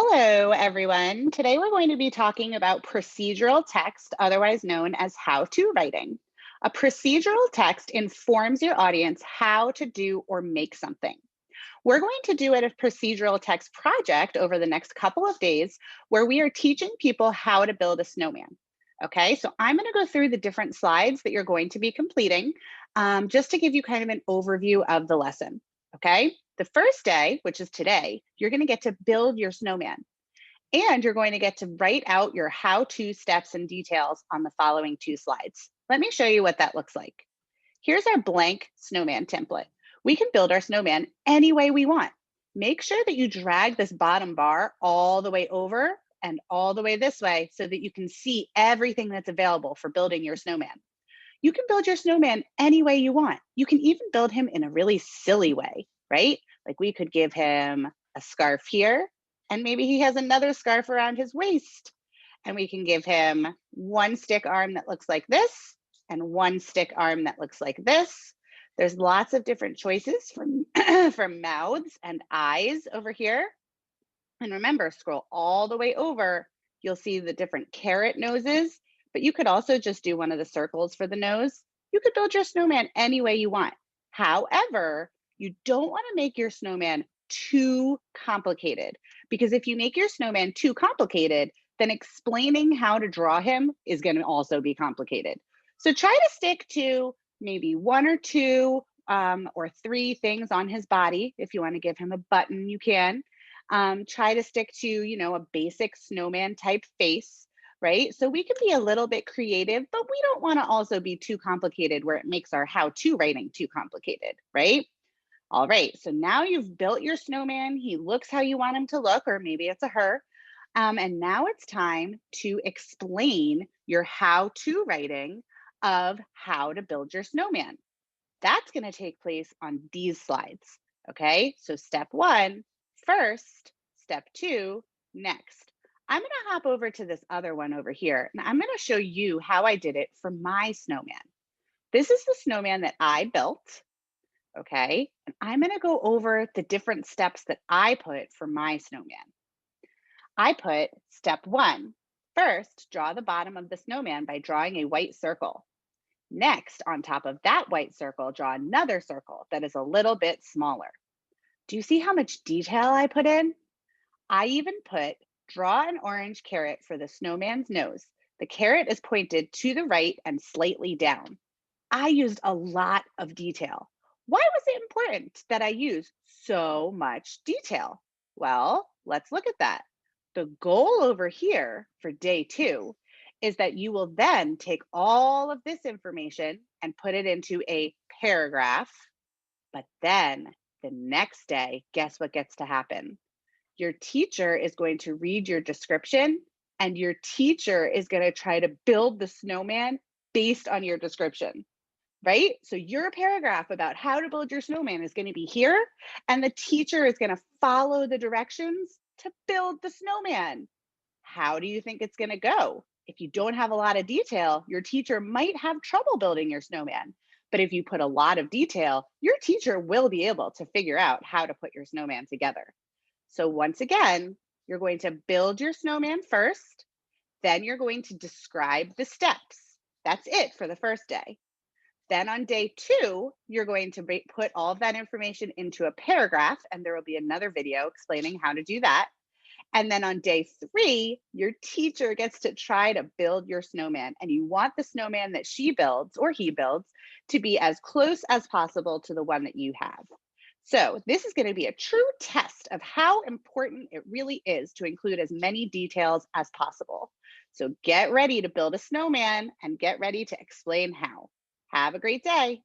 Hello, everyone. Today we're going to be talking about procedural text, otherwise known as how-to writing. A procedural text informs your audience how to do or make something. We're going to do a procedural text project over the next couple of days where we are teaching people how to build a snowman. Okay, so I'm going to go through the different slides that you're going to be completing just to give you kind of an overview of the lesson. Okay, the first day, which is today, you're going to get to build your snowman. And you're going to get to write out your how-to steps and details on the following two slides. Let me show you what that looks like. Here's our blank snowman template. We can build our snowman any way we want. Make sure that you drag this bottom bar all the way over and all the way this way so that you can see everything that's available for building your snowman. You can build your snowman any way you want. You can even build him in a really silly way, right? Like we could give him a scarf here, and maybe he has another scarf around his waist. And we can give him one stick arm that looks like this and one stick arm that looks like this. There's lots of different choices from, from mouths and eyes over here. And remember, scroll all the way over. You'll see the different carrot noses, but you could also just do one of the circles for the nose. You could build your snowman any way you want. However, you don't want to make your snowman too complicated, because if you make your snowman too complicated, then explaining how to draw him is going to also be complicated. So try to stick to maybe one or two or three things on his body. If you want to give him a button, you can. Try to stick to, a basic snowman type face, right? So we can be a little bit creative, but we don't want to also be too complicated where it makes our how-to writing too complicated, right? All right, so now you've built your snowman. He looks how you want him to look, or maybe it's a her. And now it's time to explain your how-to writing of how to build your snowman. That's going to take place on these slides. Okay, so step one, first, step two, next. I'm going to hop over to this other one over here, and I'm going to show you how I did it for my snowman. This is the snowman that I built. Okay, and I'm going to go over the different steps that I put for my snowman. I put step one, first, draw the bottom of the snowman by drawing a white circle. Next, on top of that white circle, draw another circle that is a little bit smaller. Do you see how much detail I put in? I even put draw an orange carrot for the snowman's nose. The carrot is pointed to the right and slightly down. I used a lot of detail. Why was it important that I use so much detail? Well, let's look at that. The goal over here for day two is that you will then take all of this information and put it into a paragraph. But then the next day, guess what gets to happen? Your teacher is going to read your description, and your teacher is going to try to build the snowman based on your description, right? So your paragraph about how to build your snowman is going to be here, and the teacher is going to follow the directions to build the snowman. How do you think it's going to go? If you don't have a lot of detail, your teacher might have trouble building your snowman. But if you put a lot of detail, your teacher will be able to figure out how to put your snowman together. So once again, you're going to build your snowman first, then you're going to describe the steps. That's it for the first day. Then on day two, you're going to put all of that information into a paragraph, and there will be another video explaining how to do that. And then on day three, your teacher gets to try to build your snowman, and you want the snowman that she builds or he builds to be as close as possible to the one that you have. So this is going to be a true test of how important it really is to include as many details as possible. So get ready to build a snowman and get ready to explain how. Have a great day.